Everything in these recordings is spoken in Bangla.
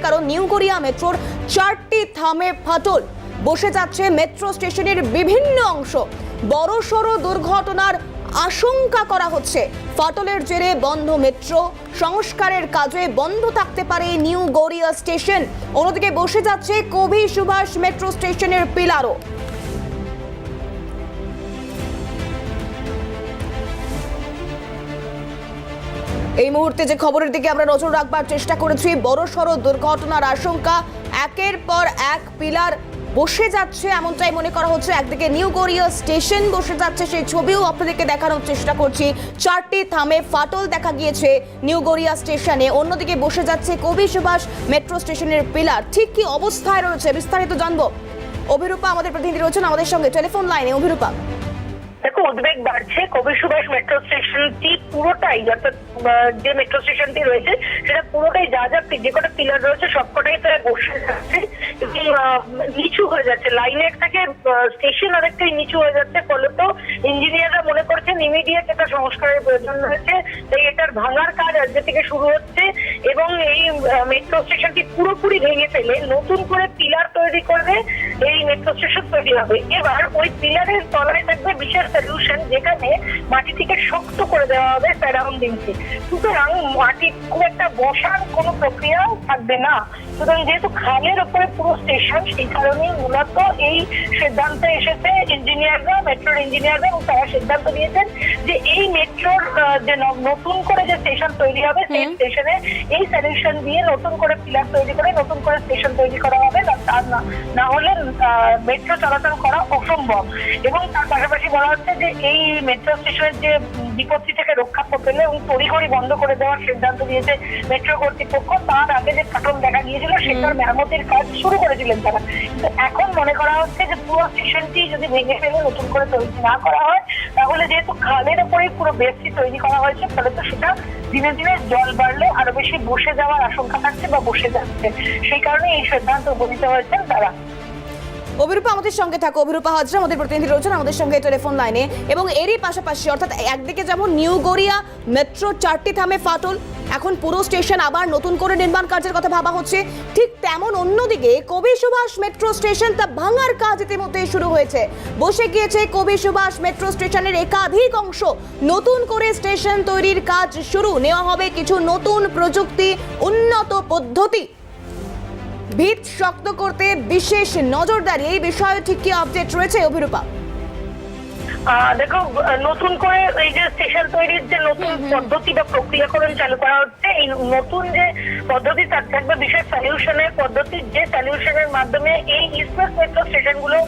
কারণ নিউ গড়িয়া মেট্রোর 4টি থামে ফাটল বসে যাচ্ছে মেট্রো স্টেশনের বিভিন্ন অংশ। বড়সড় দুর্ঘটনার আশঙ্কা করা হচ্ছে। ফাটলের জেরে বন্ধ মেট্রো, সংস্কারের কাজে বন্ধ থাকতে পারে নিউ গড়িয়া স্টেশন। অন্যদিকে বসে যাচ্ছে কবি সুভাষ মেট্রো স্টেশনের পিলারও। এই মুহূর্তে যে খবরের দিকে আমরা নজর রাখবার চেষ্টা করেছি, বড়সড় দুর্ঘটনার আশঙ্কা। একের পর এক পিলার বসে যাচ্ছে এমনটাই মনে করা হচ্ছে। একদিকে নিউ গড়িয়া স্টেশন বসে যাচ্ছে, সেই ছবিও আপনাদেরকে দেখানোর চেষ্টা করছি। 4টি থামে ফাটল দেখা গিয়েছে নিউ গড়িয়া স্টেশনে। অন্যদিকে বসে যাচ্ছে কবি সুভাষ মেট্রো স্টেশনের পিলার। ঠিক কি অবস্থায় রয়েছে বিস্তারিত জানবো। অভিরূপা আমাদের প্রতিনিধি রয়েছেন আমাদের সঙ্গে টেলিফোন লাইনে। অভিরূপা, দেখো, উদ্বেগ বাড়ছে। কবি সুভাষ মেট্রো স্টেশনটি পুরোটাই, অর্থাৎ যে মেট্রো স্টেশনটি রয়েছে সেটা পুরোটাই যা যে কটা পিলার রয়েছে সবকটাই প্রায় বসে যাচ্ছে এবং নিচু হয়ে যাচ্ছে। লাইনের থেকে স্টেশন অনেকটাই নিচু হয়ে যাচ্ছে। ফলে তো ইঞ্জিনিয়াররা মনে করছেন ইমিডিয়েট এটা সংস্কারের প্রয়োজন রয়েছে। তাই এটার ভাঙার কাজ আজকে থেকে শুরু হচ্ছে এবং এই মেট্রো স্টেশনটি পুরোপুরি ভেঙে ফেলে নতুন করে পিলার তৈরি করবে এই মেট্রো স্টেশন তৈরি হবে। এবার ওই পিলারের তলায় থাকবে বিশেষ সলিউশন, যেখানে মাটি থেকে শক্ত করে দেওয়া হবে সারাউন্ডিংকে। সুতরাং মাটি খুব একটা বসার কোনো প্রক্রিয়া থাকবে না। সুতরাং যেহেতু খালের ওপরে পুরো স্টেশন, সেই কারণেই মূলত এই সিদ্ধান্তে এসেছে ইঞ্জিনিয়াররা, মেট্রোর ইঞ্জিনিয়াররা, এবং তারা সিদ্ধান্ত নিয়েছেন যে এই মেট্রোর যে নতুন করে যে স্টেশন তৈরি হবে সেই স্টেশনে এই সলিউশন দিয়ে নতুন করে পিলার তৈরি করে নতুন করে স্টেশন তৈরি করা হবে। তার না হলে মেট্রো চলাচল করা অসম্ভব। এবং তার পাশাপাশি বলা হচ্ছে যে এই মেট্রো স্টেশনের যে বিপত্তি থেকে রক্ষা পেলে এবং তড়িঘড়ি বন্ধ করে দেওয়ার সিদ্ধান্ত নিয়েছে মেট্রো কর্তৃপক্ষ। তার আগে যে ফাটল দেখা গিয়েছিল সেটার মেরামতির কাজ শুরু করেছিলেন তারা। কিন্তু এখন মনে করা হচ্ছে যে পুরো স্টেশনটি যদি ভেঙে ফেলে নতুন করে তৈরি না করা হয়, তাহলে যেহেতু খালের ওপরেই পুরো বেসটি তৈরি করা হয়েছে, ফলে তো সেটা দিনে দিনে জল বাড়লে আরো বেশি বসে যাওয়ার আশঙ্কা থাকছে বা বসে যাচ্ছে। সেই কারণে এই সিদ্ধান্ত উপনীত হয়েছেন তারা। অভিরূপা আমাদের সঙ্গে থাকো। অভিরূপা হাজরা আমাদের প্রতিনিধি রয়েছেন আমাদের সঙ্গে টেলিফোন লাইনে। এবং এরই পাশাপাশি অর্থাৎ একদিকে যেমন নিউ গড়িয়া মেট্রো 4টি থামে ফাটল, এখন পুরো স্টেশন আবার নতুন করে নির্মাণ কাজের কথা ভাবা হচ্ছে, ঠিক তেমন অন্যদিকে কবি সুভাষ মেট্রো স্টেশন তা ভাঙার কাজ ইতিমধ্যেই শুরু হয়েছে। বসে গিয়েছে কবি সুভাষ মেট্রো স্টেশনের একাধিক অংশ। নতুন করে স্টেশন তৈরির কাজ শুরু, নেওয়া হবে কিছু নতুন প্রযুক্তি, উন্নত পদ্ধতি। ভিত শক্ত করতে বিশেষ নজরদারি, এই বিষয়ে ঠিক কি আপডেট রয়েছে অভিরূপা? দেখো, নতুন করে এই যে স্টেশন তৈরির যে নতুন পদ্ধতি বা প্রক্রিয়াকরণ চালু করা হচ্ছে, এই নতুন যে পদ্ধতি তার থাকবে বিশেষ সলিউশনের পদ্ধতি, যে সলিউশনের মাধ্যমে এই ইস্টওয়েস্ট মেট্রো স্টেশনগুলো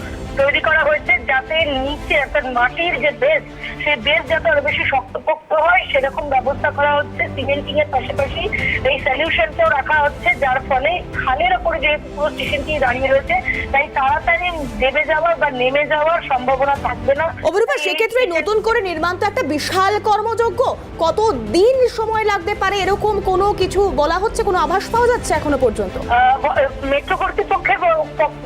তৈরি করা হয়েছে যাতে নিচে অর্থাৎ মাটির যে বেস, সেই বেস যাতে আরো বেশি শক্তপোক্ত হয় সেরকম ব্যবস্থা করা হচ্ছে। সিমেন্টিং এর পাশাপাশি এই সলিউশনটাও রাখা হচ্ছে, যার ফলে খালের ওপরে যেহেতু পুরো স্টেশনটি দাঁড়িয়ে রয়েছে তাই তাড়াতাড়ি দেবে যাওয়ার বা নেমে যাওয়ার সম্ভাবনা থাকবে না। অভিরূপা, সেক্ষেত্রে নতুন করে নির্মাণ তো একটা বিশাল কর্মযজ্ঞ, কত দিন সময় লাগতে পারে এরকম কোনো কিছু বলা হচ্ছে, কোনো আভাস পাওয়া যাচ্ছে এখনো পর্যন্ত? মেট্রো কর্তৃপক্ষের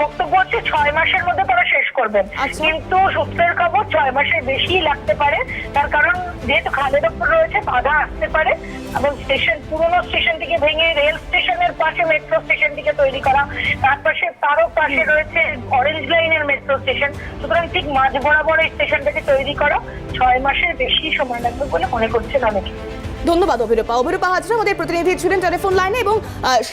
বক্তব্য হচ্ছে 6 মাসের মধ্যে তারা শেষ করবেন। কিন্তু সূত্রের খবর 6 মাসের বেশি লাগতে পারে। তার কারণ যেহেতু খালের ওপর রয়েছে, বাধা আসতে পারে এবং স্টেশন পুরোনো স্টেশনটিকে ভেঙে রেল স্টেশনের পাশে মেট্রো স্টেশনটিকে তৈরি করা, তার পাশে তারও পাশে রয়েছে অরেঞ্জ লাইনের মেট্রো স্টেশন। সুতরাং ঠিক মাঝ বরাবর এই স্টেশনটাকে তৈরি করা 6 মাসের বেশি সময় লাগবে বলে মনে করছেন অনেকে। ধন্যবাদ অভিরূপা। অভিরূপা হাজরা আমাদের প্রতিনিধি ছিলেন টেলিফোন লাইনে। এবং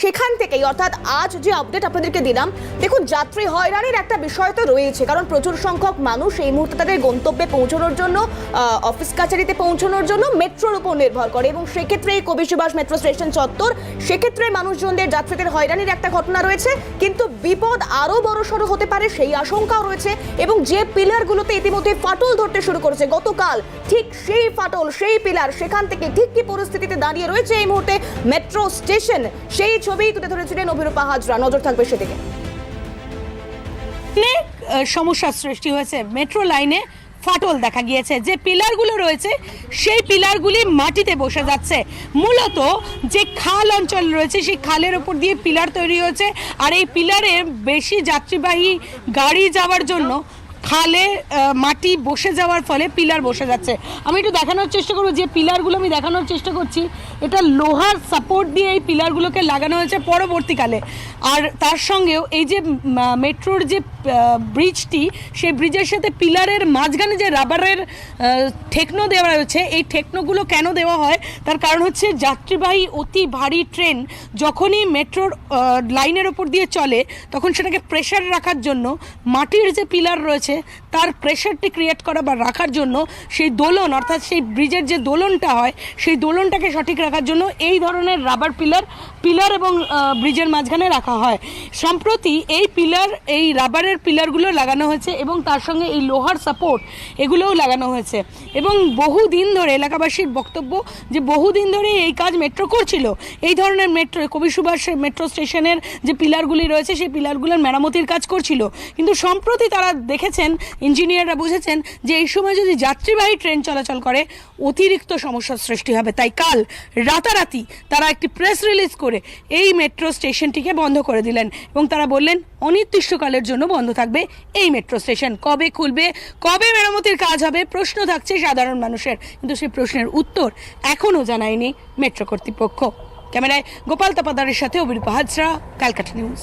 সেখান থেকেই অর্থাৎ আজ যে আপডেট আপনাদেরকে দিলাম, দেখুন যাত্রী হয়রানির একটা বিষয় তো রয়েছে, কারণ প্রচুর সংখ্যক মানুষ এই মুহূর্তে তাদের গন্তব্যে পৌঁছানোর জন্য, অফিস কাছারিতে পৌঁছানোর জন্য মেট্রোর উপর নির্ভর করে। এবং সেক্ষেত্রে কবি সুভাষ মেট্রো স্টেশন চত্বর, সেক্ষেত্রে মানুষজনদের যাত্রীদের হয়রানির একটা ঘটনা রয়েছে। কিন্তু বিপদ আরও বড়সড় হতে পারে সেই আশঙ্কাও রয়েছে। এবং যে পিলারগুলোতে ইতিমধ্যে ফাটল ধরতে শুরু করেছে গতকাল, ঠিক সেই ফাটল, সেই পিলার, সেখান থেকে ঠিক কি পরিস্থিতিতে দাঁড়িয়ে রয়েছে এই মুহূর্তে মেট্রো স্টেশন, সেই ছবি তুলে ধরেছিলেন অভিরূপা হাজরা। নজর থাকবে সেদিকে। অনেক সমস্যার সৃষ্টি হয়েছে, মেট্রো লাইনে ফাটল দেখা গিয়েছে। যে পিলারগুলো রয়েছে সেই পিলারগুলি মাটিতে বসে যাচ্ছে। মূলত যে খাল অঞ্চল রয়েছে সেই খালের ওপর দিয়ে পিলার তৈরি হয়েছে, আর এই পিলারে বেশি যাত্রীবাহী গাড়ি যাওয়ার জন্য খালে মাটি বসে যাওয়ার ফলে পিলার বসে যাচ্ছে। আমি একটু দেখানোর চেষ্টা করবো, যে পিলারগুলো আমি দেখানোর চেষ্টা করছি, এটা লোহার সাপোর্ট দিয়ে এই পিলারগুলোকে লাগানো হয়েছে পরবর্তীকালে। আর তার সঙ্গেও এই যে মেট্রোর যে ব্রিজটি, সেই ব্রিজের সাথে পিলারের মাঝখানে যে রাবারের ঠেকনো দেওয়া রয়েছে, এই ঠেকনোগুলো কেন দেওয়া হয় তার কারণ হচ্ছে যাত্রীবাহী অতি ভারী ট্রেন যখনই মেট্রোর লাইনের ওপর দিয়ে চলে তখন সেটাকে প্রেশার রাখার জন্য মাটির যে পিলার রয়েছে তার প্রেশারটি ক্রিয়েট করা বা রাখার জন্য সেই দোলন, অর্থাৎ সেই ব্রিজের যে দোলনটা হয় সেই দোলনটাকে সঠিক রাখার জন্য এই ধরনের রাবার পিলার এবং ব্রিজের মাঝখানে রাখা হয়। সম্প্রতি এই রাবারের পিলারগুলো লাগানো হয়েছে এবং তার সঙ্গে এই লোহার সাপোর্ট এগুলোও লাগানো হয়েছে। এবং বহুদিন ধরে এলাকাবাসীর বক্তব্য যে বহুদিন ধরে এই কাজ মেট্রো করছিল। এই ধরনের মেট্রো কবি সুভাষ মেট্রো স্টেশনের যে পিলারগুলি রয়েছে সেই পিলারগুলোর মেরামতির কাজ করছিল, কিন্তু সম্প্রতি তারা দেখেছেন, ইঞ্জিনিয়াররা বুঝেছেন যে এই সময় যদি যাত্রীবাহী ট্রেন চলাচল করে অতিরিক্ত সমস্যার সৃষ্টি হবে। তাই কাল রাতারাতি তারা একটি প্রেস রিলিজ করে এই মেট্রো স্টেশনটিকে বন্ধ করে দিলেন এবং তারা বললেন অনির্দিষ্টকালের জন্য বন্ধ থাকবে এই মেট্রো স্টেশন। কবে খুলবে, কবে মেরামতির কাজ হবে, প্রশ্ন থাকছে সাধারণ মানুষের, কিন্তু সেই প্রশ্নের উত্তর এখনও জানায়নি মেট্রো কর্তৃপক্ষ। ক্যামেরায় গোপাল তাপাদারের সাথে অভিরূপা হাজরা, ক্যালকাটা নিউজ।